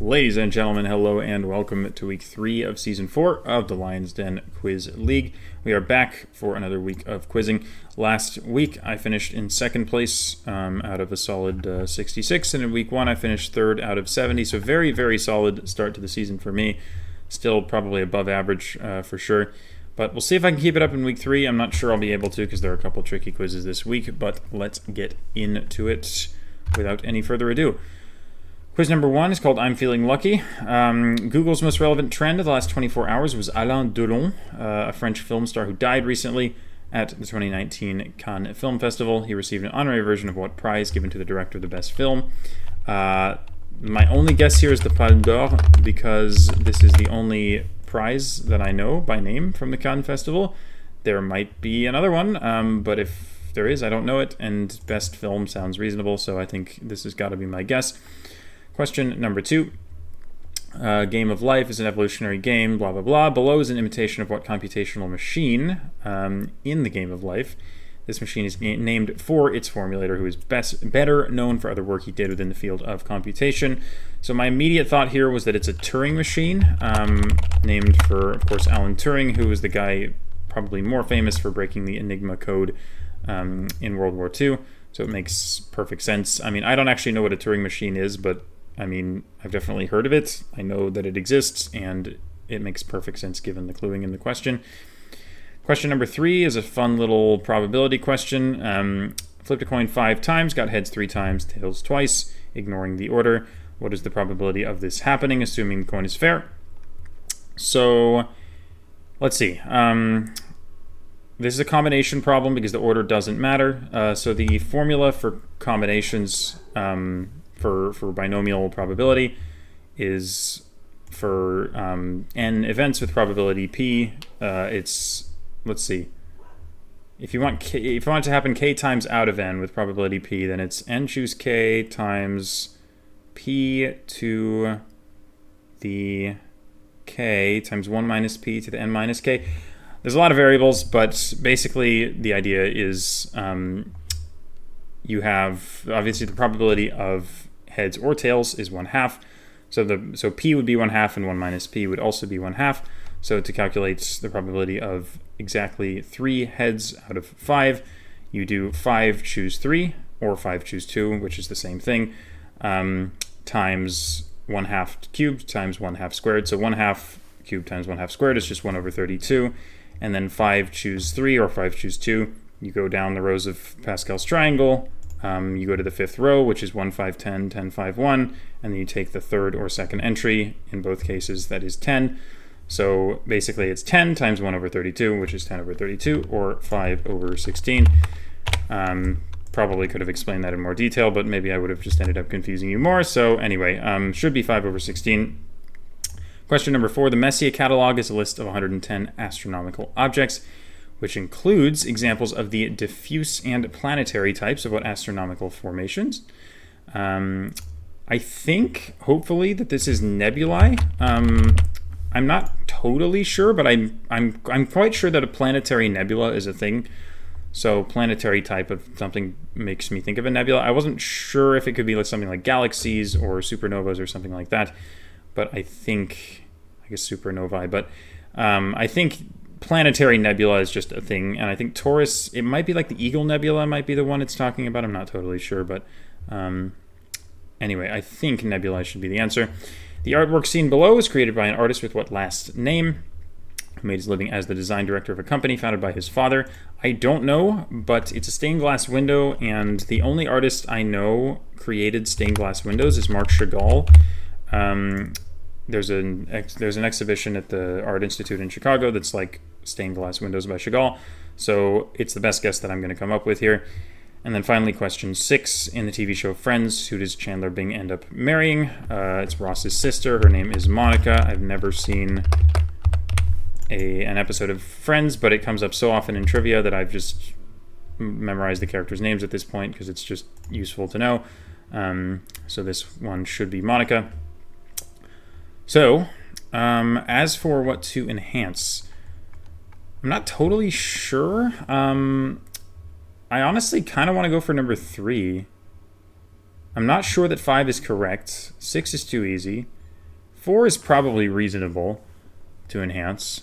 Ladies and gentlemen, hello and welcome to week 3 of season 4 of the Lyons Den Quiz League. We are back for another week of quizzing. Last week I finished in second place out of a solid 66, and in week 1 I finished third out of 70, so very solid start to the season for me. Still probably above average for sure, but we'll see if I can keep it up in week 3. I'm not sure I'll be able to because there are a couple tricky quizzes this week, but let's get into it without any further ado. Quiz number 1 is called I'm Feeling Lucky. Google's most relevant trend of the last 24 hours was Alain Delon, a French film star who died recently at the 2019 Cannes Film Festival. He received an honorary version of what prize given to the director of the best film? My only guess here is the Palme d'Or, because this is the only prize that I know by name from the Cannes Festival. There might be another one, but if there is, I don't know it, and best film sounds reasonable, so I think this has got to be my guess. Question number 2. Game of Life is an evolutionary game, blah, blah, blah. Below is an imitation of what computational machine in the Game of Life. This machine is named for its formulator, who is better known for other work he did within the field of computation. So my immediate thought here was that it's a Turing machine, named for, of course, Alan Turing, who was the guy probably more famous for breaking the Enigma code in World War II. So it makes perfect sense. I mean, I don't actually know what a Turing machine is, but I mean, I've definitely heard of it. I know that it exists, and it makes perfect sense given the cluing in the question. Question number 3 is a fun little probability question. Flipped a coin 5 times, got heads 3 times, tails twice, ignoring the order. What is the probability of this happening, assuming the coin is fair? So, let's see. This is a combination problem because the order doesn't matter. So the formula for combinations for binomial probability is for n events with probability p. Let's see. If you want it to happen k times out of n with probability p, then it's n choose k times p to the k times 1 minus p to the n minus k. There's a lot of variables, but basically the idea is you have, obviously, the probability of heads or tails is 1/2. So p would be 1/2, and 1 minus p would also be 1/2. So to calculate the probability of exactly 3 heads out of 5, you do 5 choose 3, or 5 choose 2, which is the same thing, times 1/2 cubed times 1/2 squared. So 1/2 cubed times 1/2 squared is just 1/32. And then 5 choose 3 or 5 choose 2. You go down the rows of Pascal's triangle. You go to the 5th row, which is 1, 5, 10, 10, 5, 1. And then you take the third or second entry. In both cases, that is 10. So basically, it's 10 times 1/32, which is 10/32, or 5/16. Probably could have explained that in more detail, but maybe I would have just ended up confusing you more. So anyway, should be 5/16. Question number 4, the Messier catalog is a list of 110 astronomical objects, which includes examples of the diffuse and planetary types of what astronomical formations. I think, hopefully, that this is nebulae. I'm not totally sure, but I'm quite sure that a planetary nebula is a thing. So planetary type of something makes me think of a nebula. I wasn't sure if it could be like something like galaxies or supernovas or something like that. But I guess supernovae, but I think planetary nebula is just a thing, and I think Taurus, it might be like the Eagle Nebula might be the one it's talking about. I'm not totally sure, but anyway, I think nebulae should be the answer. The artwork seen below was created by an artist with what last name, who made his living as the design director of a company founded by his father. I don't know, but it's a stained glass window, and the only artist I know created stained glass windows is Marc Chagall. There's an exhibition at the Art Institute in Chicago that's like stained glass windows by Chagall. So it's the best guess that I'm going to come up with here. And then finally, question 6. In the TV show Friends, who does Chandler Bing end up marrying? It's Ross's sister. Her name is Monica. I've never seen an episode of Friends, but it comes up so often in trivia that I've just memorized the characters' names at this point because it's just useful to know. So this one should be Monica. So, as for what to enhance, I'm not totally sure. I honestly kind of want to go for number 3. I'm not sure that 5 is correct. 6 is too easy. 4 is probably reasonable to enhance,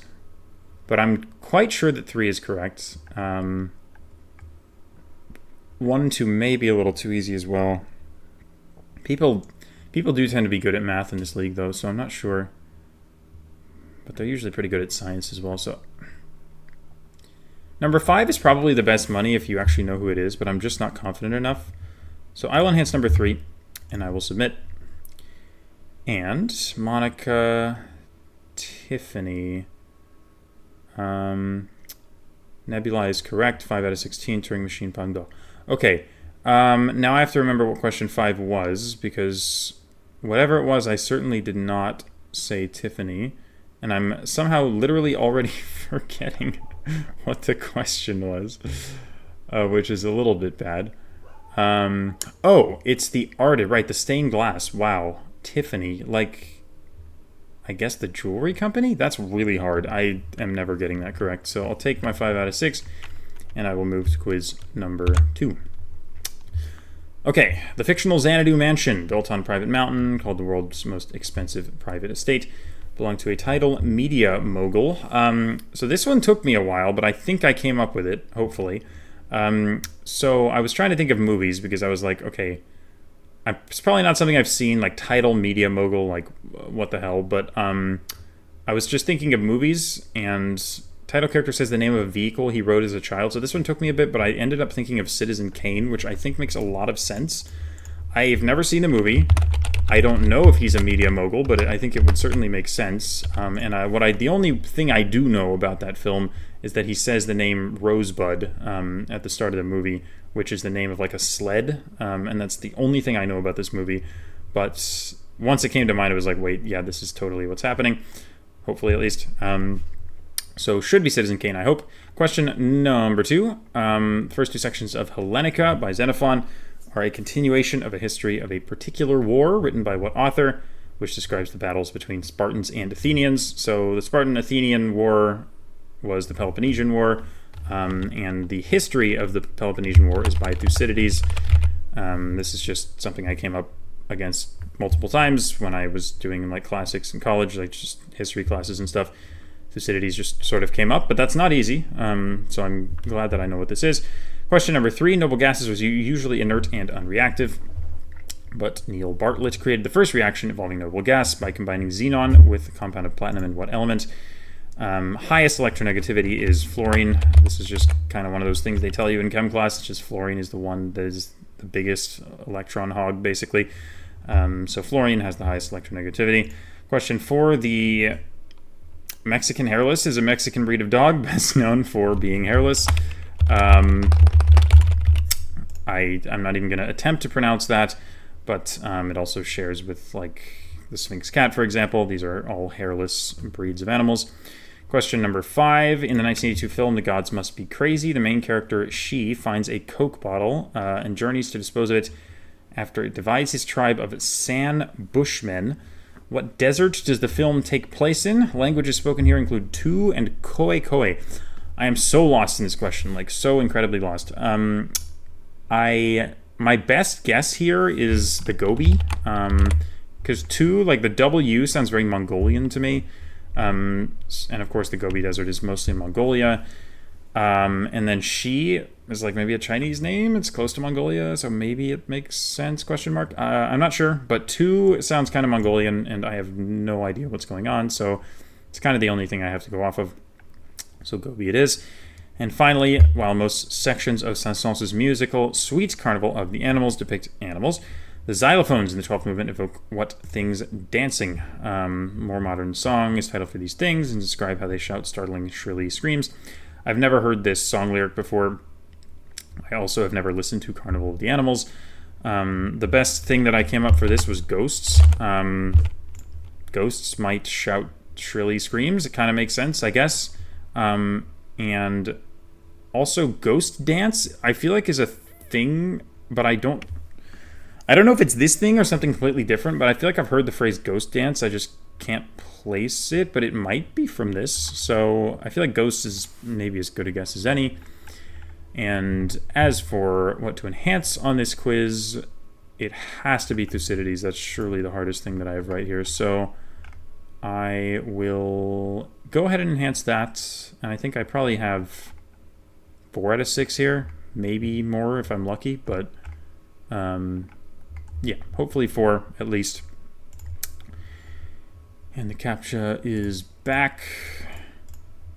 but I'm quite sure that 3 is correct. 1 and 2 may be a little too easy as well. People do tend to be good at math in this league, though, so I'm not sure. But they're usually pretty good at science as well, so... Number 5 is probably the best money if you actually know who it is, but I'm just not confident enough. So I will enhance number 3, and I will submit. And Monica, Tiffany, Nebula is correct. 5 out of 16. Turing Machine Pangdo. Okay. Now I have to remember what question 5 was, because whatever it was, I certainly did not say Tiffany, and I'm somehow literally already forgetting what the question was, which is a little bit bad. Oh, it's the artist, right? The stained glass. Wow. Tiffany, like, I guess the jewelry company? That's really hard. I am never getting that correct. So I'll take my 5 out of 6, and I will move to quiz number 2. Okay, the fictional Xanadu mansion, built on private mountain, called the world's most expensive private estate, belonged to a title media mogul. So this one took me a while, but I think I came up with it, hopefully. So I was trying to think of movies, because I was like, okay, it's probably not something I've seen, like title media mogul, like what the hell, but I was just thinking of movies, and title character says the name of a vehicle he rode as a child, so this one took me a bit, but I ended up thinking of Citizen Kane, which I think makes a lot of sense. I've never seen the movie. I don't know if he's a media mogul, but I think it would certainly make sense. The only thing I do know about that film is that he says the name Rosebud at the start of the movie, which is the name of like a sled, and that's the only thing I know about this movie. But once it came to mind, it was like, wait, yeah, this is totally what's happening. Hopefully, at least. So should be Citizen Kane, I hope. Question number 2. First 2 sections of Hellenica by Xenophon are a continuation of a history of a particular war written by what author, which describes the battles between Spartans and Athenians. So the Spartan-Athenian War was the Peloponnesian War, and the history of the Peloponnesian War is by Thucydides. This is just something I came up against multiple times when I was doing like classics in college, like just history classes and stuff. Thucydides just sort of came up, but that's not easy, so I'm glad that I know what this is. Question number 3. Noble gases was usually inert and unreactive, but Neil Bartlett created the first reaction involving noble gas by combining xenon with a compound of platinum and what element? Highest electronegativity is fluorine. This is just kind of one of those things they tell you in chem class. It's just fluorine is the one that is the biggest electron hog, basically. So fluorine has the highest electronegativity. Question 4. The Mexican hairless is a Mexican breed of dog, best known for being hairless. I'm not even going to attempt to pronounce that, but it also shares with like the Sphinx cat, for example. These are all hairless breeds of animals. Question number 5. In the 1982 film The Gods Must Be Crazy, the main character, She, finds a Coke bottle and journeys to dispose of it after it divides his tribe of San Bushmen. What desert does the film take place in? Languages spoken here include Tu and Khoe. I am so lost in this question, like so incredibly lost. My best guess here is the Gobi, because Tu, like the W, sounds very Mongolian to me, and of course the Gobi Desert is mostly in Mongolia. And then She is like maybe a Chinese name. It's close to Mongolia, so maybe it makes sense, question mark. I'm not sure, but Tu sounds kind of Mongolian, and I have no idea what's going on, so it's kind of the only thing I have to go off of. So Gobi it is. And finally, while most sections of Saint-Saëns' musical Sweet Carnival of the Animals depict animals, the xylophones in the 12th movement evoke what things dancing. More modern song is titled for these things and describe how they shout startling, shrilly screams. I've never heard this song lyric before. I also have never listened to Carnival of the Animals. The best thing that I came up for this was ghosts. Ghosts might shout shrilly screams. It kind of makes sense, I guess. And also ghost dance, I feel like is a thing, but I don't know if it's this thing or something completely different, but I feel like I've heard the phrase ghost dance. I just can't place it, but it might be from this. So I feel like ghost is maybe as good a guess as any. And as for what to enhance on this quiz, it has to be Thucydides. That's surely the hardest thing that I have right here. So I will go ahead and enhance that. And I think I probably have 4 out of 6 here. Maybe more if I'm lucky, but yeah, hopefully 4 at least. And the CAPTCHA is back.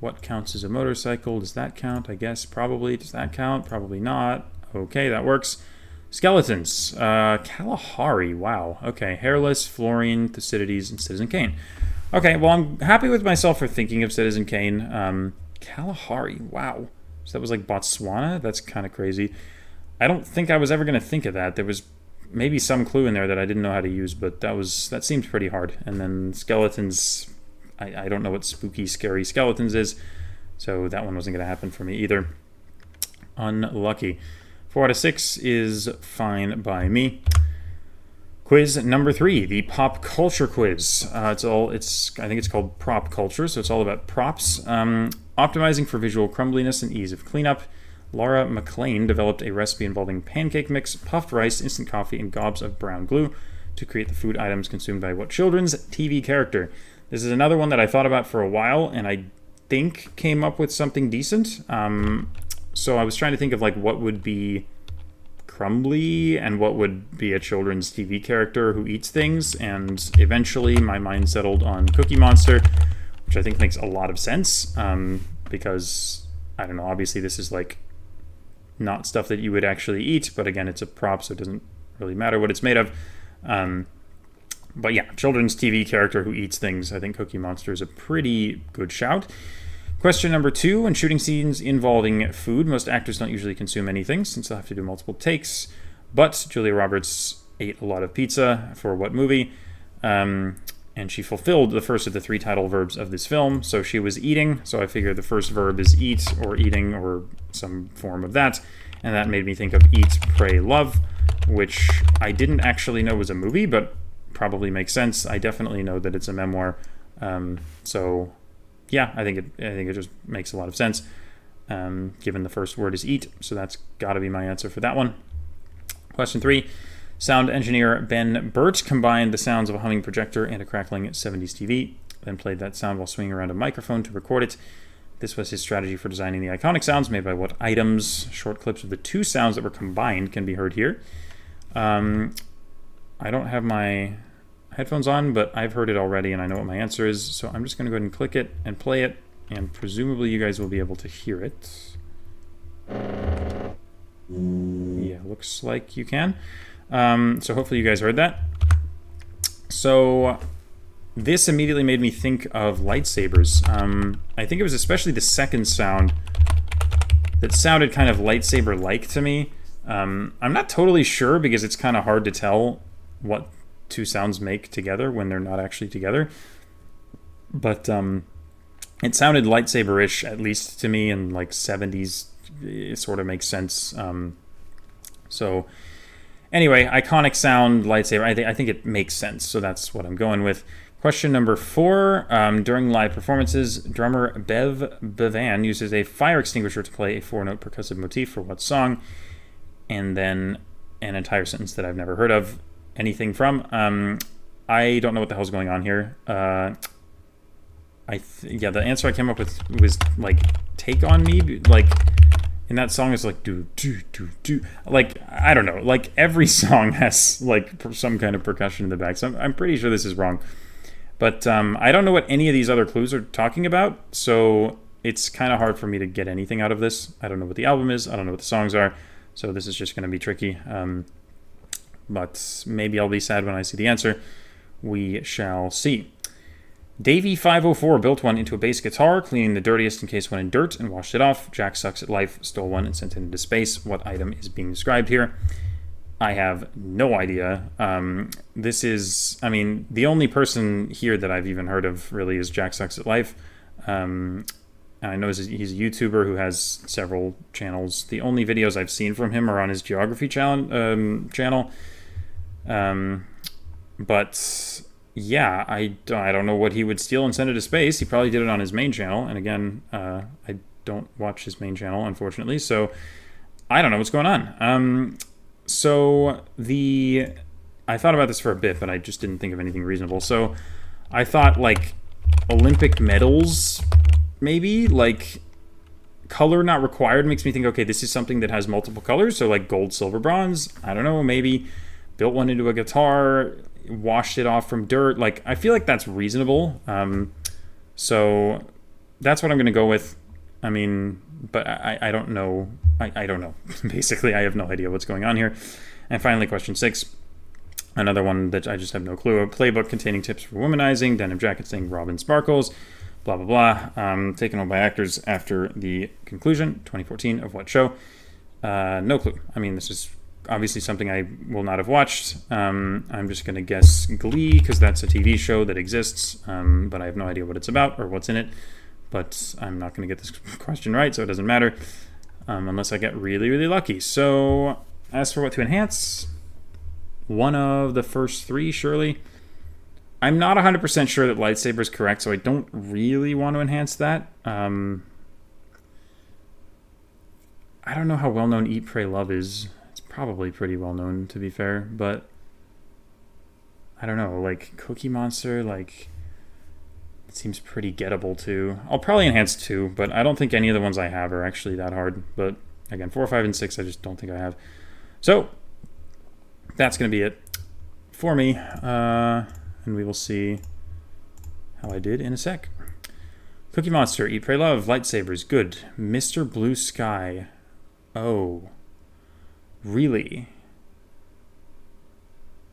What counts as a motorcycle? Does that count? I guess probably. Does that count? Probably not. Okay, that works. Skeletons. Kalahari. Wow. Okay. Hairless, Fluorine, Thucydides, and Citizen Kane. Okay, well, I'm happy with myself for thinking of Citizen Kane. Kalahari. Wow. So that was like Botswana? That's kind of crazy. I don't think I was ever going to think of that. There was maybe some clue in there that I didn't know how to use, but that seemed pretty hard. And then skeletons, I don't know what spooky, scary skeletons is, so that one wasn't going to happen for me either. Unlucky. 4 out of 6 is fine by me. Quiz number 3, the pop culture quiz. I think it's called prop culture, so it's all about props. Optimizing for visual crumbliness and ease of cleanup. Laura McLean developed a recipe involving pancake mix, puffed rice, instant coffee, and gobs of brown glue to create the food items consumed by what children's TV character? This is another one that I thought about for a while, and I think came up with something decent. So I was trying to think of like what would be crumbly and what would be a children's TV character who eats things, and eventually my mind settled on Cookie Monster, which I think makes a lot of sense, because, I don't know, obviously this is like not stuff that you would actually eat, but again, it's a prop, so it doesn't really matter what it's made of. But yeah, children's TV character who eats things. I think Cookie Monster is a pretty good shout. Question number 2, when shooting scenes involving food, most actors don't usually consume anything since they'll have to do multiple takes. But Julia Roberts ate a lot of pizza for what movie? And she fulfilled the first of the 3 title verbs of this film. So she was eating, so I figured the first verb is eat or eating or some form of that. And that made me think of Eat, Pray, Love, which I didn't actually know was a movie, but probably makes sense. I definitely know that it's a memoir. So yeah, I think it just makes a lot of sense, given the first word is eat. So that's got to be my answer for that one. Question 3. Sound engineer Ben Burt combined the sounds of a humming projector and a crackling 70s TV, then played that sound while swinging around a microphone to record it. This was his strategy for designing the iconic sounds made by what items? Short clips of the 2 sounds that were combined can be heard here. I don't have my headphones on, but I've heard it already and I know what my answer is, so I'm just going to go ahead and click it and play it, and presumably you guys will be able to hear it. Yeah, looks like you can. So hopefully you guys heard that. So this immediately made me think of lightsabers. I think it was especially the second sound that sounded kind of lightsaber-like to me. I'm not totally sure because it's kind of hard to tell what 2 sounds make together when they're not actually together. But it sounded lightsaber-ish, at least to me, and like 70s. It sort of makes sense. So anyway, iconic sound, lightsaber. I think it makes sense, so that's what I'm going with. Question number 4. During live performances, drummer Bev Bevan uses a fire extinguisher to play a 4-note percussive motif for what song? And then an entire sentence that I've never heard of anything from. I don't know what the hell's going on here. The answer I came up with was like "Take on Me," like in that song is like do do do do. Like I don't know. Like every song has like some kind of percussion in the back. So I'm pretty sure this is wrong. But I don't know what any of these other clues are talking about, so it's kind of hard for me to get anything out of this. I don't know what the album is. I don't know what the songs are. So this is just going to be tricky. But maybe I'll be sad when I see the answer. We shall see. Davey504 built one into a bass guitar, cleaning the dirtiest in case one in dirt, and washed it off. Jack sucks at life, stole one, and sent it into space. What item is being described here? I have no idea. This is, the only person here that I've even heard of really is Jack Sucks at Life. I know he's a YouTuber who has several channels. The only videos I've seen from him are on his geography channel. But yeah, I don't know what he would steal and send it to space. He probably did it on his main channel. And again, I don't watch his main channel, unfortunately. So I don't know what's going on. I thought about this for a bit, but I just didn't think of anything reasonable. So I thought, like, Olympic medals, maybe? Like, color not required makes me think, okay, this is something that has multiple colors, so like gold, silver, bronze. I don't know, maybe built one into a guitar, washed it off from dirt. Like, I feel like that's reasonable. So that's what I'm going to go with. I mean, but I don't know. I don't know. Basically, I have no idea what's going on here. And finally, question 6. Another one that I just have no clue. A playbook containing tips for womanizing, denim jacket saying Robin Sparkles, blah, blah, blah. Taken home by actors after the conclusion, 2014, of what show? No clue. I mean, this is obviously something I will not have watched. I'm just going to guess Glee, because that's a TV show that exists, but I have no idea what it's about or what's in it. But I'm not going to get this question right, so it doesn't matter, unless I get really, really lucky. So, as for what to enhance, one of the first 3, surely. I'm not 100% sure that lightsaber is correct, so I don't really want to enhance that. I don't know how well-known Eat, Pray, Love is. It's probably pretty well-known, to be fair, but I don't know, like, Cookie Monster, like, it seems pretty gettable, too. I'll probably enhance 2, but I don't think any of the ones I have are actually that hard. But, again, 4, 5, and 6, I just don't think I have. So, that's going to be it for me. And we will see how I did in a sec. Cookie Monster, Eat, Pray, Love, lightsabers, good. Mr. Blue Sky. Oh. Really?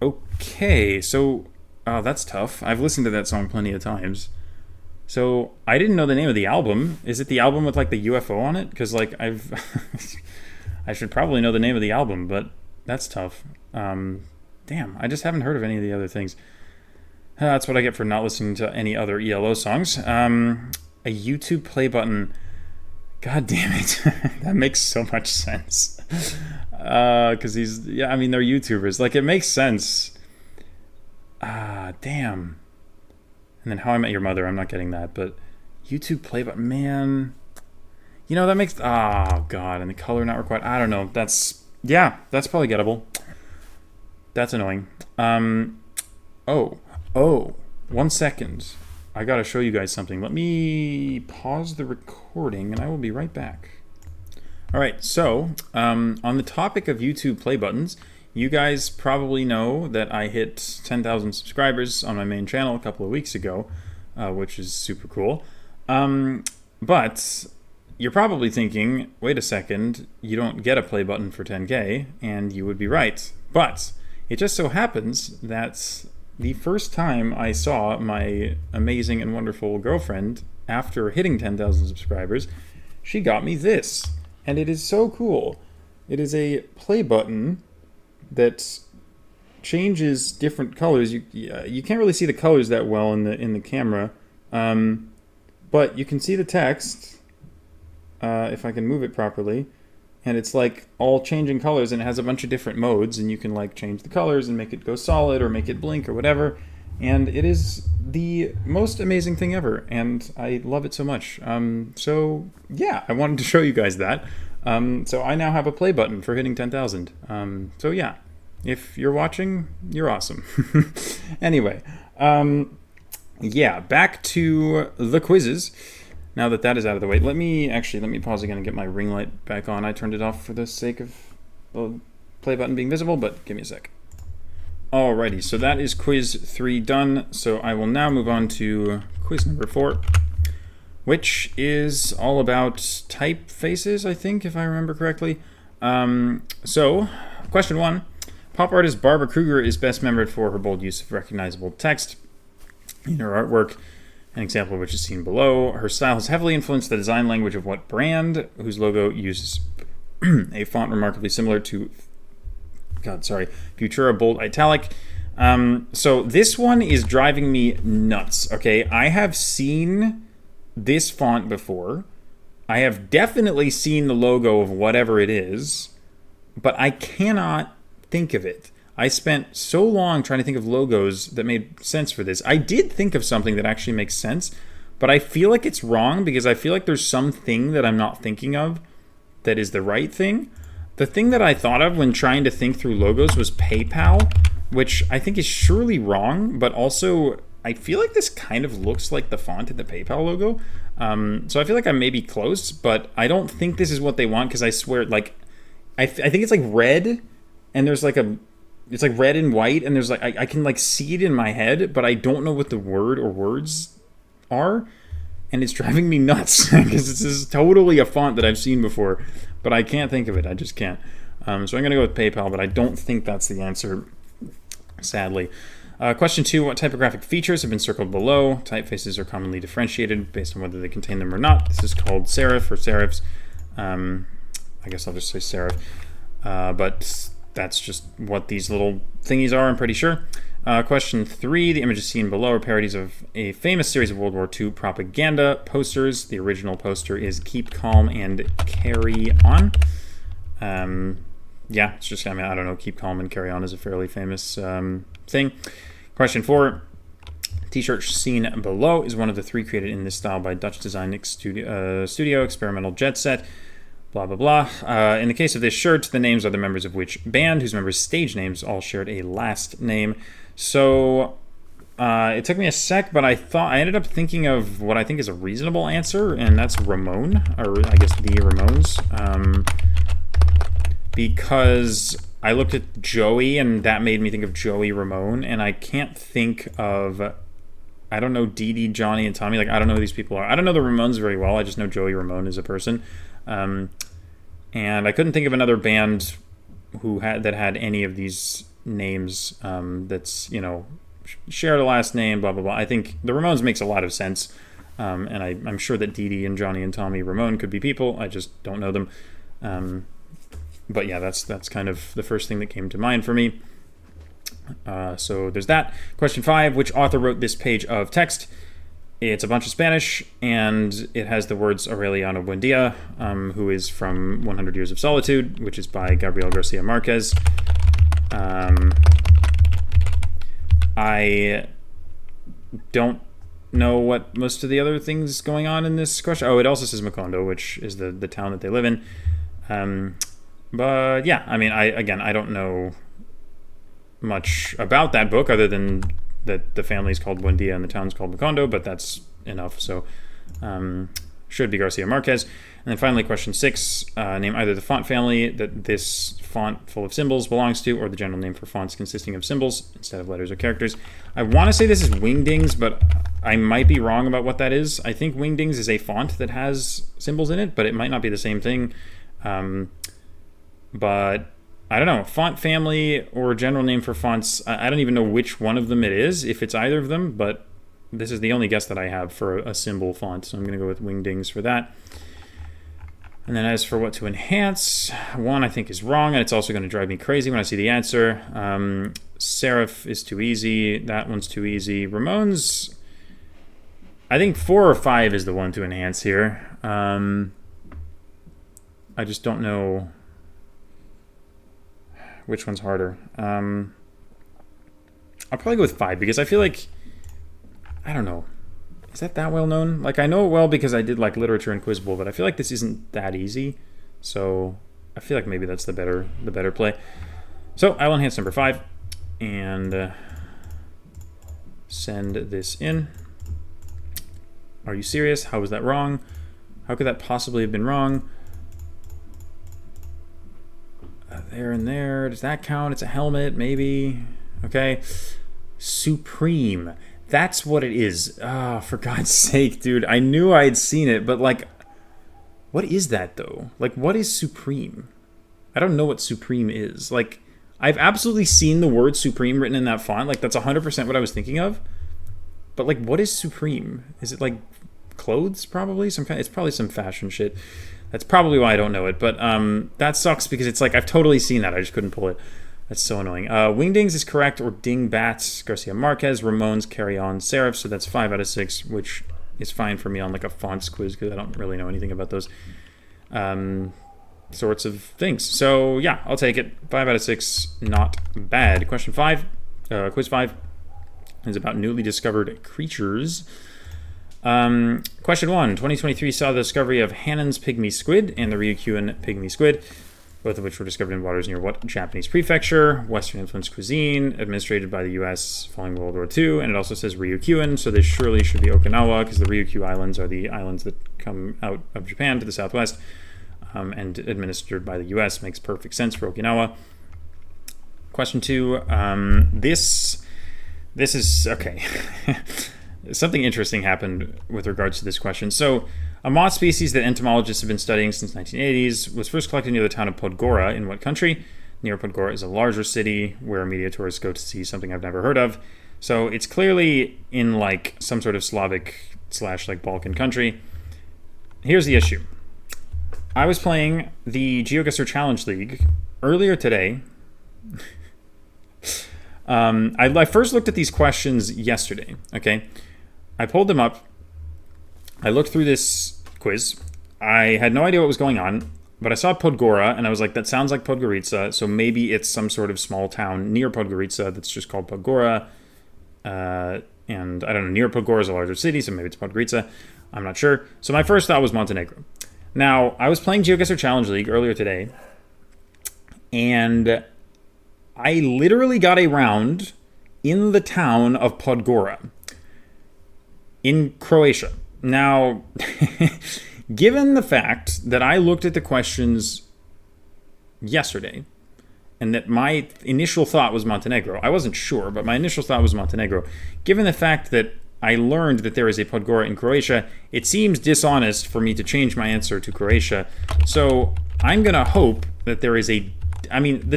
Okay, so... Oh, that's tough. I've listened to that song plenty of times. So, I didn't know the name of the album. Is it the album with, like, the UFO on it? Because, like, I've... I should probably know the name of the album, but that's tough. Damn, I just haven't heard of any of the other things. That's what I get for not listening to any other ELO songs. A YouTube play button. God damn it. That makes so much sense. Because I mean, they're YouTubers. Like, it makes sense. Damn. And then How I Met Your Mother, I'm not getting that. But YouTube play button, man. You know, that makes... Oh, God. And the color not required. I don't know. That's probably gettable. That's annoying. Oh, 1 second. I gotta show you guys something. Let me pause the recording and I will be right back. Alright, so, on the topic of YouTube play buttons, you guys probably know that I hit 10,000 subscribers on my main channel a couple of weeks ago, which is super cool. But you're probably thinking, wait a second, you don't get a play button for 10K, and you would be right. But it just so happens that the first time I saw my amazing and wonderful girlfriend after hitting 10,000 subscribers, she got me this. And it is so cool. It is a play button that changes different colors. You can't really see the colors that well in the camera, but you can see the text if I can move it properly. And it's like all changing colors, and it has a bunch of different modes, and you can like change the colors and make it go solid or make it blink or whatever. And it is the most amazing thing ever, and I love it so much. So yeah, I wanted to show you guys that. So I now have a play button for hitting 10,000. So yeah, if you're watching, you're awesome. Anyway, yeah, back to the quizzes. Now that is out of the way, let me pause again and get my ring light back on. I turned it off for the sake of the play button being visible, but give me a sec. Alrighty, so that is quiz 3 done. So I will now move on to quiz number 4, which is all about typefaces, I think, if I remember correctly. So, question 1. Pop artist Barbara Kruger is best remembered for her bold use of recognizable text in her artwork. An example of which is seen below. Her style has heavily influenced the design language of what brand, whose logo uses a font remarkably similar to, Futura Bold Italic. So this one is driving me nuts, okay? I have seen this font before. I have definitely seen the logo of whatever it is, but I cannot think of it. I spent so long trying to think of logos that made sense for this. I did think of something that actually makes sense, but I feel like it's wrong because I feel like there's something that I'm not thinking of that is the right thing. The thing that I thought of when trying to think through logos was PayPal, which I think is surely wrong, but also I feel like this kind of looks like the font in the PayPal logo. So I feel like I may be close, but I don't think this is what they want, because I swear, like, I think it's like red, and there's like it's like red and white, and there's like, I can like see it in my head, but I don't know what the word or words are, and it's driving me nuts, because this is totally a font that I've seen before, but I can't think of it. I just can't. So I'm going to go with PayPal, but I don't think that's the answer, sadly. Question 2, what typographic features have been circled below? Typefaces are commonly differentiated based on whether they contain them or not. This is called serif or serifs. I guess I'll just say serif. But that's just what these little thingies are, I'm pretty sure. Question 3, the images seen below are parodies of a famous series of World War II propaganda posters. The original poster is Keep Calm and Carry On. Yeah, it's just, I mean, I don't know, Keep Calm and Carry On is a fairly famous thing. Question 4, t-shirt seen below is one of the 3 created in this style by Dutch design studio Experimental Jet Set. Blah, blah, blah. In the case of this shirt, the names are the members of which band, whose members' stage names all shared a last name. So it took me a sec, but I ended up thinking of what I think is a reasonable answer, and that's Ramon, or I guess the Ramones. Because I looked at Joey, and that made me think of Joey Ramone, and I can't think of, I don't know, Dee Dee, Johnny, and Tommy. Like, I don't know who these people are. I don't know the Ramones very well. I just know Joey Ramone as a person. And I couldn't think of another band that had any of these names that's, you know, shared a last name, blah, blah, blah. I think the Ramones makes a lot of sense. And I'm sure that Dee Dee and Johnny and Tommy Ramone could be people. I just don't know them. But yeah, that's kind of the first thing that came to mind for me. So there's that. Question 5, which author wrote this page of text? It's a bunch of Spanish, and it has the words Aureliano Buendia, who is from 100 Years of Solitude, which is by Gabriel Garcia Marquez. I don't know what most of the other things going on in this question. Oh, it also says Macondo, which is the town that they live in. But yeah, I mean, I don't know much about that book other than that the family's called Buendia and the town's called Macondo, but that's enough. So should be Garcia Marquez. And then finally, question 6, name either the font family that this font full of symbols belongs to, or the general name for fonts consisting of symbols instead of letters or characters. I want to say this is Wingdings, but I might be wrong about what that is. I think Wingdings is a font that has symbols in it, but it might not be the same thing. But I don't know, font family or general name for fonts, I don't even know which one of them it is, if it's either of them, but this is the only guess that I have for a symbol font, so I'm going to go with Wingdings for that. And then as for what to enhance, 1 I think is wrong, and it's also going to drive me crazy when I see the answer. Serif is too easy, that one's too easy. Ramones, I think 4 or 5 is the one to enhance here. I just don't know which one's harder. I'll probably go with 5 because I feel like, I don't know, is that well known? Like, I know it well because I did like literature and Quiz Bowl, but I feel like this isn't that easy. So I feel like maybe that's the better play. So I will enhance number 5 and send this in. Are you serious? How was that wrong? How could that possibly have been wrong? There and there. Does that count? It's a helmet, maybe. Okay. Supreme. That's what it is. Oh, for God's sake, dude. I knew I had seen it, but like, what is that though? Like, what is Supreme? I don't know what Supreme is. Like, I've absolutely seen the word Supreme written in that font. Like, that's 100% what I was thinking of. But like, what is Supreme? Is it like clothes? Probably some kind. It's probably some fashion shit. That's probably why I don't know it, but that sucks because it's like I've totally seen that. I just couldn't pull it. That's so annoying. Wingdings is correct, or Dingbats, Garcia Marquez. Ramones, Carry On, Serif. So that's 5 out of 6, which is fine for me on like a fonts quiz because I don't really know anything about those sorts of things. So yeah, I'll take it. 5 out of 6, not bad. Question 5, quiz 5 is about newly discovered creatures. Question 1, 2023 saw the discovery of Hannon's pygmy squid and the Ryukyuan pygmy squid. both of which were discovered in waters near what Japanese prefecture? Western influenced cuisine, administered by the U.S. following World War II, and it also says Ryukyuan, so this surely should be Okinawa, because the Ryukyu Islands are the islands that come out of Japan to the southwest, and administered by the U.S. makes perfect sense for Okinawa. Question 2, this is, okay. Something interesting happened with regards to this question. So, a moth species that entomologists have been studying since 1980s was first collected near the town of Podgora in what country? Near Podgora is a larger city where media tourists go to see something I've never heard of. So it's clearly in like some sort of Slavic / like Balkan country. Here's the issue. I was playing the GeoGuessr Challenge League earlier today. I first looked at these questions yesterday, okay? I pulled them up. I looked through this quiz. I had no idea what was going on, but I saw Podgora, and I was like, that sounds like Podgorica, so maybe it's some sort of small town near Podgorica that's just called Podgora. And I don't know, near Podgora is a larger city, so maybe it's Podgorica. I'm not sure. So my first thought was Montenegro. Now, I was playing GeoGuessr Challenge League earlier today, and I literally got a round in the town of Podgora in Croatia. Now, given the fact that I looked at the questions yesterday and that my initial thought was Montenegro, I wasn't sure, but my initial thought was Montenegro. Given the fact that I learned that there is a Podgora in Croatia, it seems dishonest for me to change my answer to Croatia. So I'm going to hope that there is the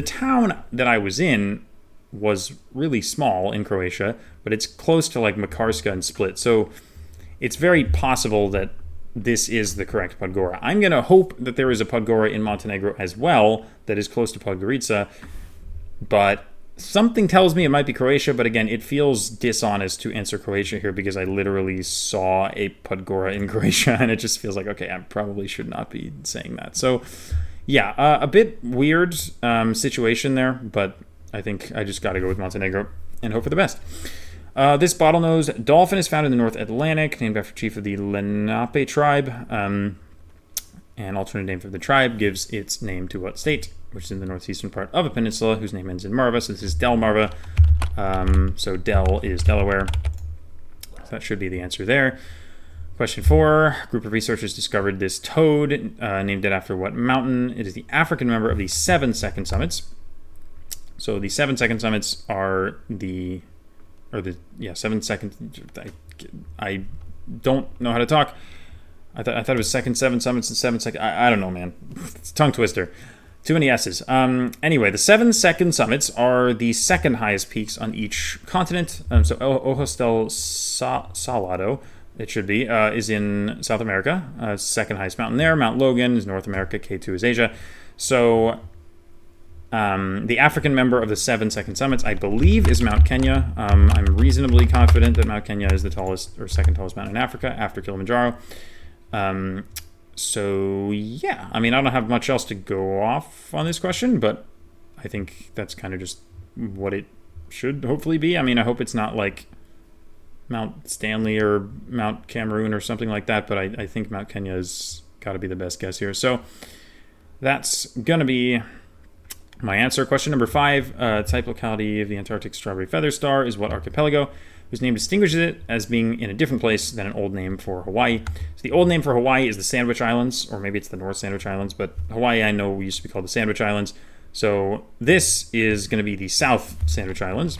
town that I was in was really small in Croatia, but it's close to like Makarska and Split. So it's very possible that this is the correct Podgora. I'm going to hope that there is a Podgora in Montenegro as well that is close to Podgorica, but something tells me it might be Croatia, but again, it feels dishonest to answer Croatia here because I literally saw a Podgora in Croatia, and it just feels like, okay, I probably should not be saying that. So, yeah, a bit weird situation there, but I think I just got to go with Montenegro and hope for the best. This bottlenose dolphin is found in the North Atlantic, named after chief of the Lenape tribe. An alternate name for the tribe gives its name to what state, which is in the northeastern part of a peninsula whose name ends in Marva. So this is Delmarva. So Del is Delaware. So that should be the answer there. Question 4. A group of researchers discovered this toad, named it after what mountain? It is the African member of the 7 second summits. So the 7 second summits are 7 second. I don't know how to talk. I thought it was 7 summits and 7 second. I don't know, man. It's a tongue twister. Too many S's. Anyway, the 7 second summits are the second highest peaks on each continent. So Ojos del Salado, it should be, is in South America. Second highest mountain there. Mount Logan is North America. K2 is Asia. So the African member of the 7 second summits, I believe, is Mount Kenya. I'm reasonably confident that Mount Kenya is the tallest or second tallest mountain in Africa after Kilimanjaro. So yeah, I don't have much else to go off on this question, but I think that's kind of just what it should hopefully be. I hope it's not like Mount Stanley or Mount Cameroon or something like that, but I think Mount Kenya has got to be the best guess here. So that's going to be my answer. Question number 5, type locality of the Antarctic strawberry feather star is what archipelago, whose name distinguishes it as being in a different place than an old name for Hawaii. So the old name for Hawaii is the Sandwich Islands, or maybe it's the North Sandwich Islands, but Hawaii I know used to be called the Sandwich Islands. So this is going to be the South Sandwich Islands,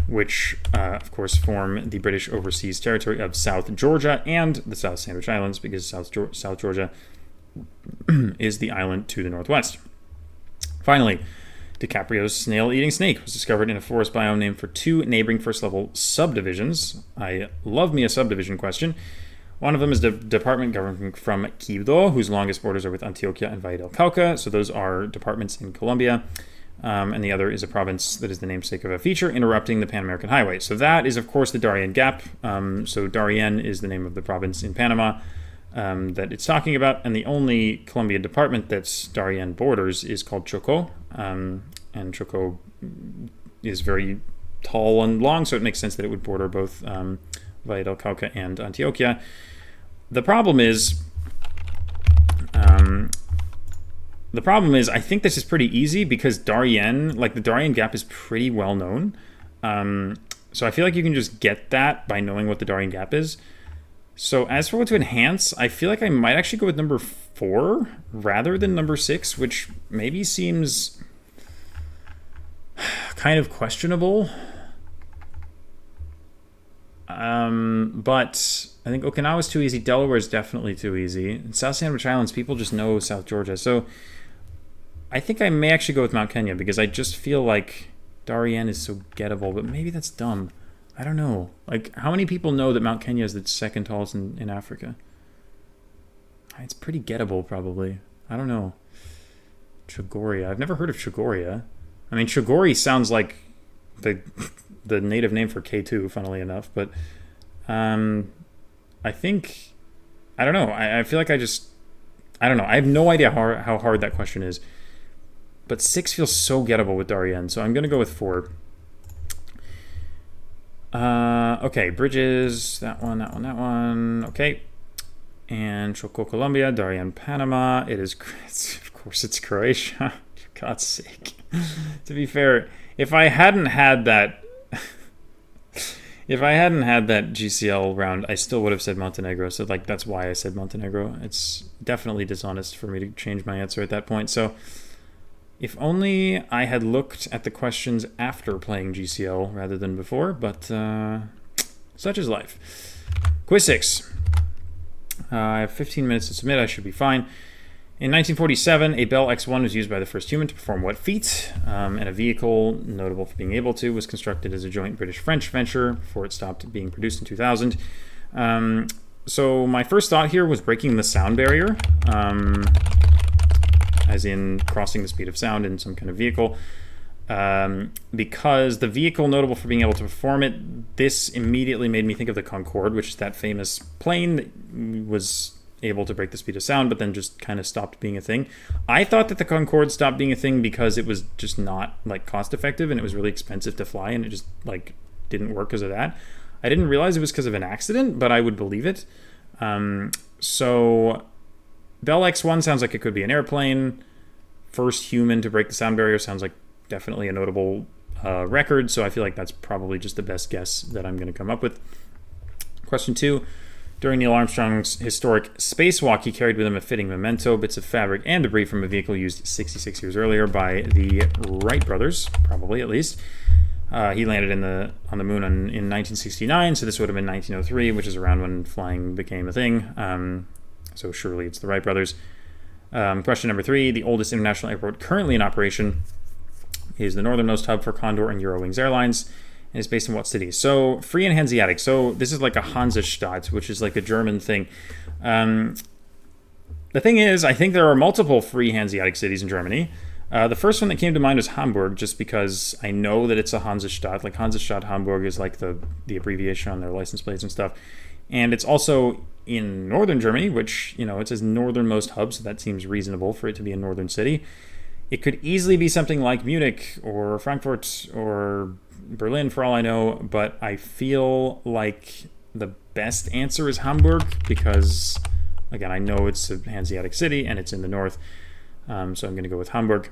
which of course form the British overseas territory of South Georgia and the South Sandwich Islands, because South Georgia is the island to the northwest. Finally, DiCaprio's snail-eating snake was discovered in a forest biome named for 2 neighboring first-level subdivisions. I love me a subdivision question. One of them is the department governing from Quibdó, whose longest borders are with Antioquia and Valle del Cauca. So those are departments in Colombia. And the other is a province that is the namesake of a feature interrupting the Pan American Highway. So that is, of course, the Darien Gap. So Darien is the name of the province in Panama that it's talking about, and the only Colombian department that's Darien borders is called Chocó, and Chocó is very tall and long, so it makes sense that it would border both Valle del Cauca and Antioquia. The problem is the problem is, I think this is pretty easy because Darien, like the Darien Gap is pretty well known. So I feel like you can just get that by knowing what the Darien Gap is. So as for what to enhance, I feel like I might actually go with number 4 rather than number 6, which maybe seems kind of questionable. But I think Okinawa's too easy. Delaware is definitely too easy. And South Sandwich Islands, people just know South Georgia. So I think I may actually go with Mount Kenya because I just feel like Darien is so gettable, but maybe that's dumb. I don't know. Like, how many people know that Mount Kenya is the second tallest in Africa? It's pretty gettable, probably. I don't know. Chogoria. I've never heard of Chogoria. I mean, Chogori sounds like the native name for K2, funnily enough. But I think... I don't know. I feel like I don't know. I have no idea how hard that question is. But 6 feels so gettable with Darien, so I'm going to go with 4. Okay, bridges, that one. Okay. And Choco, Colombia, Darien, Panama. Of course, it's Croatia. For God's sake. To be fair, if I hadn't had that GCL round, I still would have said Montenegro. So, like, that's why I said Montenegro. It's definitely dishonest for me to change my answer at that point. So, if only I had looked at the questions after playing GCL rather than before, but such is life. Quiz 6. I have 15 minutes to submit. I should be fine. In 1947, a Bell X1 was used by the first human to perform what feat? And a vehicle, notable for being able to, was constructed as a joint British-French venture before it stopped being produced in 2000. So my first thought here was breaking the sound barrier. As in crossing the speed of sound in some kind of vehicle. Because the vehicle notable for being able to perform it, this immediately made me think of the Concorde, which is that famous plane that was able to break the speed of sound, but then just kind of stopped being a thing. I thought that the Concorde stopped being a thing because it was just not like cost effective and it was really expensive to fly and it just like didn't work because of that. I didn't realize it was because of an accident, but I would believe it. So Bell X1 sounds like it could be an airplane. First human to break the sound barrier sounds like definitely a notable record, so I feel like that's probably just the best guess that I'm going to come up with. Question 2. During Neil Armstrong's historic spacewalk, he carried with him a fitting memento, bits of fabric and debris from a vehicle used 66 years earlier by the Wright brothers, probably at least. He landed on the moon in 1969, so this would have been 1903, which is around when flying became a thing. So surely it's the Wright brothers. Question number 3. The oldest international airport currently in operation is the northernmost hub for Condor and Eurowings Airlines and is based in what city? So Free and Hanseatic. So this is like a Hansestadt, which is like a German thing. The thing is, I think there are multiple Free Hanseatic cities in Germany. The first one that came to mind was Hamburg, just because I know that it's a Hansestadt. Like Hansestadt Hamburg is like the abbreviation on their license plates and stuff. And it's also in northern Germany, which, it says northernmost hub, so that seems reasonable for it to be a northern city. It could easily be something like Munich or Frankfurt or Berlin, for all I know, but I feel like the best answer is Hamburg because, again, I know it's a Hanseatic city and it's in the north, so I'm going to go with Hamburg.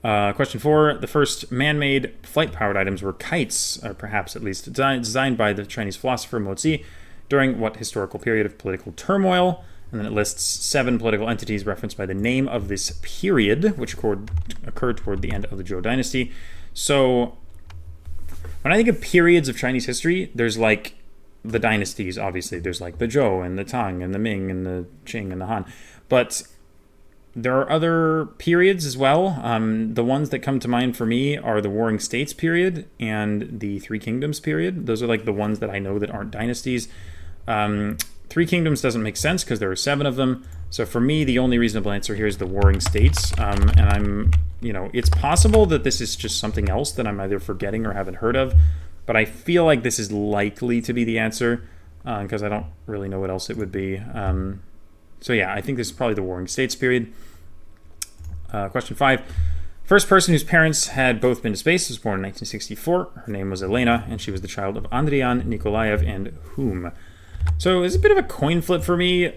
Question 4. The first man-made flight-powered items were kites, or perhaps at least designed by the Chinese philosopher Mozi during what historical period of political turmoil? And then it lists 7 political entities referenced by the name of this period, which occurred toward the end of the Zhou dynasty. So when I think of periods of Chinese history, there's like the dynasties, obviously. There's like the Zhou and the Tang and the Ming and the Qing and the Han. But there are other periods as well. The ones that come to mind for me are the Warring States period and the Three Kingdoms period. Those are like the ones that I know that aren't dynasties. Three Kingdoms doesn't make sense because there are 7 of them. So for me, the only reasonable answer here is the Warring States. And I'm, it's possible that this is just something else that I'm either forgetting or haven't heard of. But I feel like this is likely to be the answer because I don't really know what else it would be. So yeah, I think this is probably the Warring States period. Question 5. First person whose parents had both been to space was born in 1964. Her name was Elena, and she was the child of Andrian Nikolaev and Hum. So it's a bit of a coin flip for me,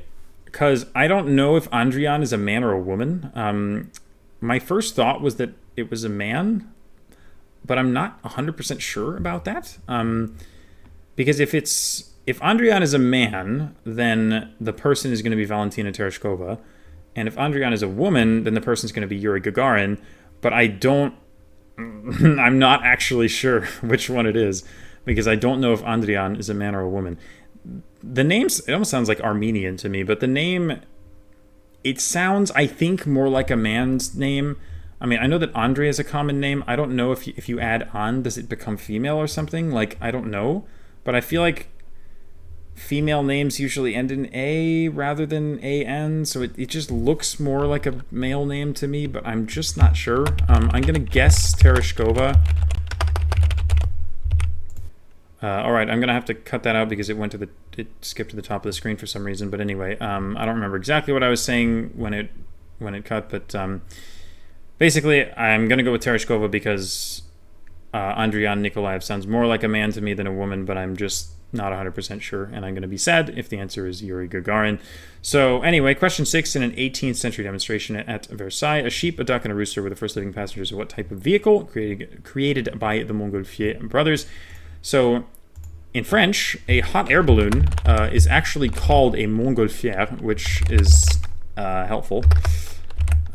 because I don't know if Andrian is a man or a woman. My first thought was that it was a man, but I'm not 100% sure about that. Because if Andrian is a man, then the person is going to be Valentina Tereshkova. And if Andrian is a woman, then the person is going to be Yuri Gagarin. But I'm not actually sure which one it is, because I don't know if Andrian is a man or a woman. The names, it almost sounds like Armenian to me, but the name, it sounds, I think, more like a man's name. I mean, I know that Andrei is a common name. I don't know if you add on, does it become female or something? Like, I don't know. But I feel like female names usually end in A rather than AN, so it just looks more like a male name to me, but I'm just not sure. I'm going to guess Tereshkova. All right, I'm going to have to cut that out because it skipped to the top of the screen for some reason. But anyway, I don't remember exactly what I was saying when it cut, but basically, I'm going to go with Tereshkova because Andrian Nikolaev sounds more like a man to me than a woman, but I'm just not 100% sure, and I'm going to be sad if the answer is Yuri Gagarin. So anyway, question 6. In an 18th century demonstration at Versailles, a sheep, a duck, and a rooster were the first living passengers of what type of vehicle created by the Montgolfier brothers? So in French, a hot air balloon is actually called a montgolfière, which is helpful.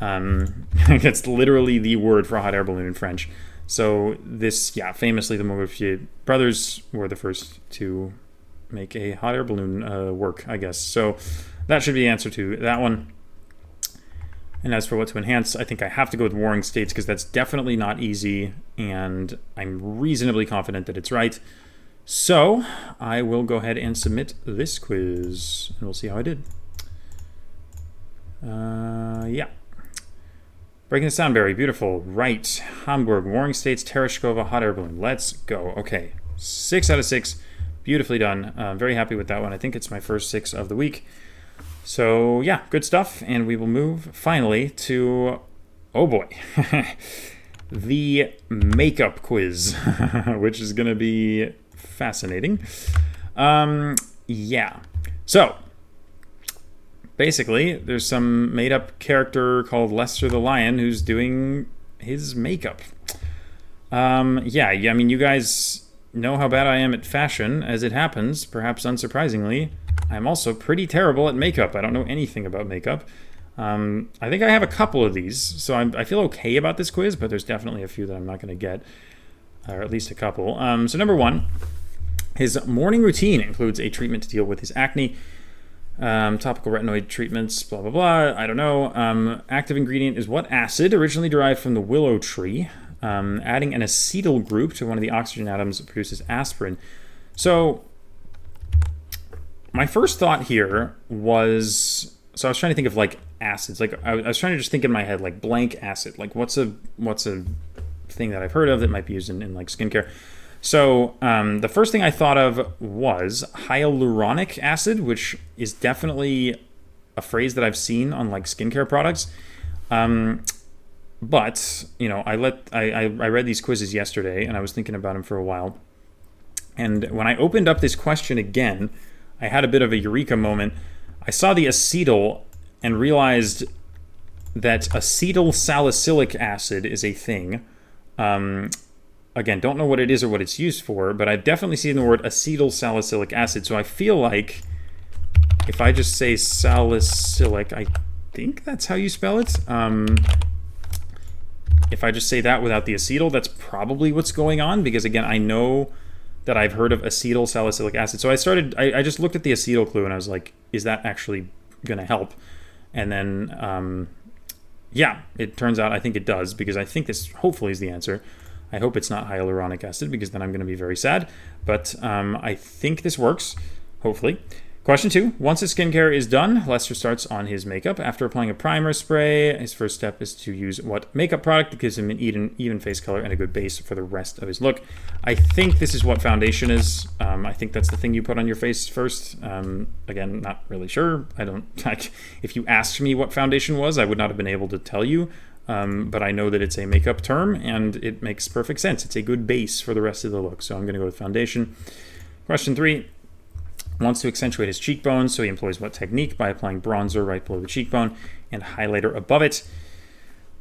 It's literally the word for a hot air balloon in French. So this, famously the Montgolfier brothers were the first to make a hot air balloon work, I guess. So that should be the answer to that one. And as for what to enhance, I think I have to go with Warring States because that's definitely not easy, and I'm reasonably confident that it's right. So I will go ahead and submit this quiz, and we'll see how I did. Breaking the sound barrier, beautiful. Right, Hamburg, Warring States, Tereshkova, hot air balloon. Let's go. Okay, 6 out of 6. Beautifully done. I'm very happy with that one. I think it's my first 6 of the week. So yeah, good stuff. And we will move finally to, oh boy, the makeup quiz, which is going to be fascinating. So basically, there's some made-up character called Lester the Lion who's doing his makeup. I mean, you guys know how bad I am at fashion. As it happens, perhaps unsurprisingly, I'm also pretty terrible at makeup. I don't know anything about makeup. I think I have a couple of these, so I feel okay about this quiz, but there's definitely a few that I'm not going to get, or at least a couple. So number 1, his morning routine includes a treatment to deal with his acne, topical retinoid treatments, blah, blah, blah. I don't know. Active ingredient is what acid? Originally derived from the willow tree. Adding an acetyl group to one of the oxygen atoms produces aspirin. So my first thought here was, so I was trying to think of like acids. Like I was trying to just think in my head, like blank acid. Like what's a thing that I've heard of that might be used in like skincare. So the first thing I thought of was hyaluronic acid, which is definitely a phrase that I've seen on like skincare products. But you know, I read these quizzes yesterday, and I was thinking about them for a while. And when I opened up this question again, I had a bit of a eureka moment. I saw the acetyl and realized that acetyl salicylic acid is a thing. Again, don't know what it is or what it's used for, but I've definitely seen the word acetyl salicylic acid. So I feel like if I just say salicylic, I think that's how you spell it. If I just say that without the acetyl, that's probably what's going on, because again, I know that I've heard of acetyl salicylic acid. So I just looked at the acetyl clue and I was like, is that actually going to help? And then, it turns out I think it does, because I think this hopefully is the answer. I hope it's not hyaluronic acid, because then I'm going to be very sad. But I think this works, hopefully. Question 2. Once his skincare is done, Lester starts on his makeup. After applying a primer spray, his first step is to use what makeup product that gives him an even face color and a good base for the rest of his look. I think this is what foundation is. I think that's the thing you put on your face first. Again, not really sure. I don't like. If you asked me what foundation was, I would not have been able to tell you. But I know that it's a makeup term, and it makes perfect sense. It's a good base for the rest of the look. So I'm going to go with foundation. Question 3. Wants to accentuate his cheekbones, so he employs what technique? By applying bronzer right below the cheekbone and highlighter above it.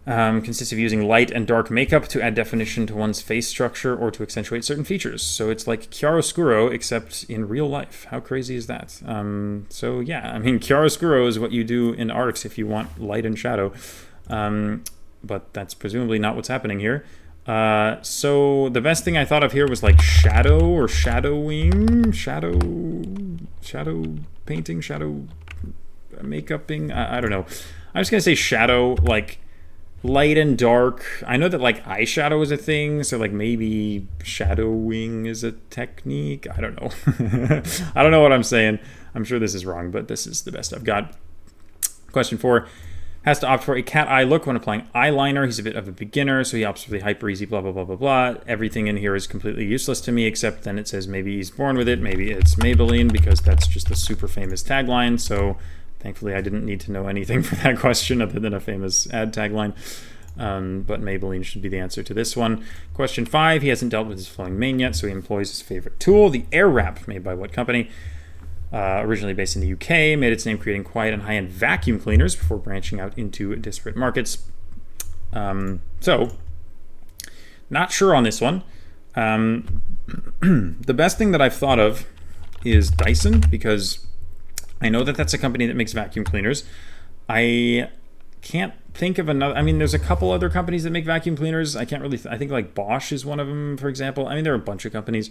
Consists of using light and dark makeup to add definition to one's face structure or to accentuate certain features. So it's like chiaroscuro, except in real life. How crazy is that? So yeah, I mean, chiaroscuro is what you do in art if you want light and shadow. But that's presumably not what's happening here. So the best thing I thought of here was like shadow or shadowing, shadow painting, shadow makeuping. I don't know. I'm just gonna say shadow, like light and dark. I know that like eyeshadow is a thing, so like maybe shadowing is a technique. I don't know. I don't know what I'm saying. I'm sure this is wrong, but this is the best I've got. Question 4. Has to opt for a cat eye look when applying eyeliner. He's a bit of a beginner, so he opts for the hyper easy blah, blah, blah, blah, blah. Everything in here is completely useless to me, except then it says maybe he's born with it. Maybe it's Maybelline, because that's just a super famous tagline. So thankfully I didn't need to know anything for that question other than a famous ad tagline. But Maybelline should be the answer to this one. Question 5. He hasn't dealt with his flowing mane yet, so he employs his favorite tool, the Air Wrap, made by what company? Originally based in the UK, made its name creating quiet and high-end vacuum cleaners before branching out into disparate markets. So, not sure on this one. The best thing that I've thought of is Dyson, because I know that that's a company that makes vacuum cleaners. I can't think of another. I mean, there's a couple other companies that make vacuum cleaners. I can't really. I think like Bosch is one of them, for example. I mean, there are a bunch of companies.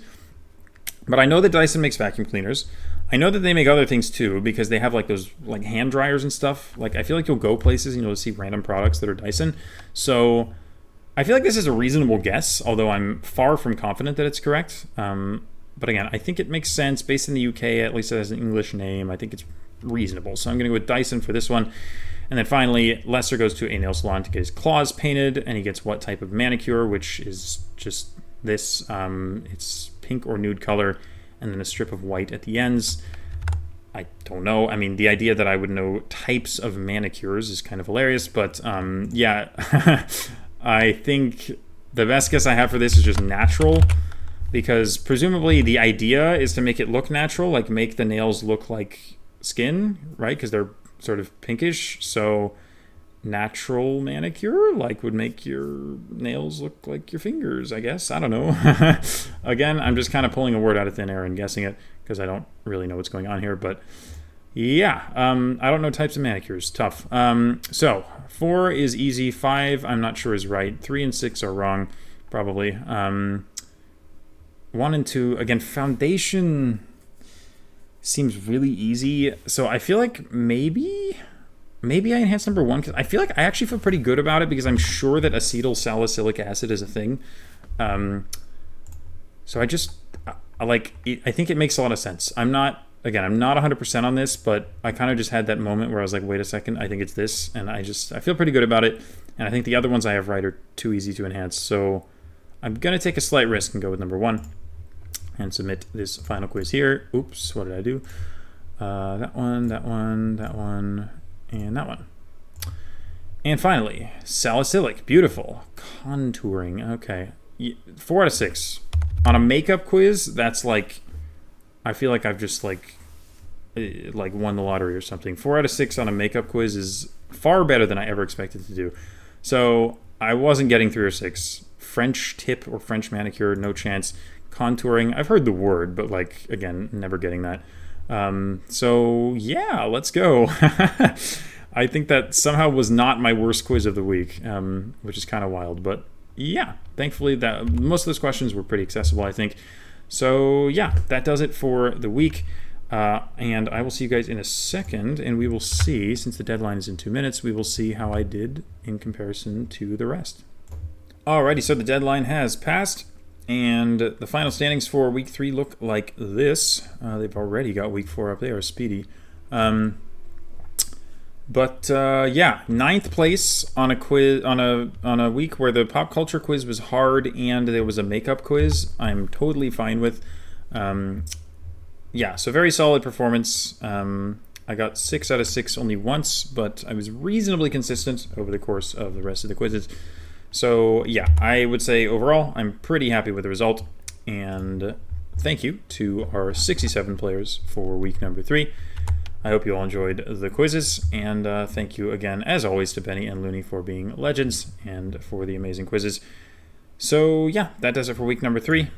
But I know that Dyson makes vacuum cleaners. I know that they make other things too, because they have like those like hand dryers and stuff. Like I feel like you'll go places and you'll see random products that are Dyson. So I feel like this is a reasonable guess, although I'm far from confident that it's correct. But again, I think it makes sense. Based in the UK, at least it has an English name. I think it's reasonable. So I'm going to go with Dyson for this one. And then finally, Lester goes to a nail salon to get his claws painted, and he gets what type of manicure, which is just this. It's pink or nude color, and then a strip of white at the ends. I don't know. I mean, the idea that I would know types of manicures is kind of hilarious, but yeah, I think the best guess I have for this is just natural, because presumably the idea is to make it look natural, like make the nails look like skin, right? Because they're sort of pinkish, so natural manicure like would make your nails look like your fingers, I guess. I don't know. Again, I'm just kind of pulling a word out of thin air and guessing it because I don't really know what's going on here, but yeah, I don't know types of manicures. Tough. So 4 is easy. 5 I'm not sure is right. 3 and 6 are wrong, probably. 1 and 2, again, foundation seems really easy, so I feel like maybe I enhance number 1, because I feel like I actually feel pretty good about it, because I'm sure that acetyl salicylic acid is a thing. So I think it makes a lot of sense. I'm not 100% on this, but I kind of just had that moment where I was like, wait a second, I think it's this, and I feel pretty good about it, and I think the other ones I have right are too easy to enhance, so I'm going to take a slight risk and go with number 1 and submit this final quiz here. Oops, what did I do? That one, and that one. And finally, salicylic. Beautiful. Contouring. Okay. 4 out of 6. On a makeup quiz, that's like, I feel like I've just like won the lottery or something. 4 out of 6 on a makeup quiz is far better than I ever expected to do. So I wasn't getting 3 or 6. French tip or French manicure, no chance. Contouring, I've heard the word, but like, again, never getting that. So yeah, let's go. I think that somehow was not my worst quiz of the week, which is kind of wild, but yeah, thankfully that most of those questions were pretty accessible, I think. So yeah, that does it for the week. And I will see you guys in a second, and we will see, since the deadline is in 2 minutes, we will see how I did in comparison to the rest. Alrighty, so the deadline has passed. And the final standings for week 3 look like this. They've already got week 4 up. They are speedy. Yeah, 9th place on a quiz on a week where the pop culture quiz was hard and there was a makeup quiz. I'm totally fine with. Yeah, so very solid performance. I got 6 out of 6 only once, but I was reasonably consistent over the course of the rest of the quizzes. So yeah, I would say overall, I'm pretty happy with the result. And thank you to our 67 players for week number 3. I hope you all enjoyed the quizzes, and thank you again, as always, to Benny and Looney for being legends and for the amazing quizzes. So yeah, that does it for week number 3.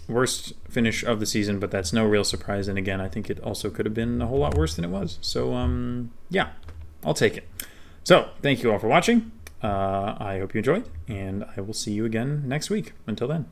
Worst finish of the season, but that's no real surprise. And again, I think it also could have been a whole lot worse than it was. So yeah, I'll take it. So thank you all for watching. I hope you enjoyed, and I will see you again next week. Until then.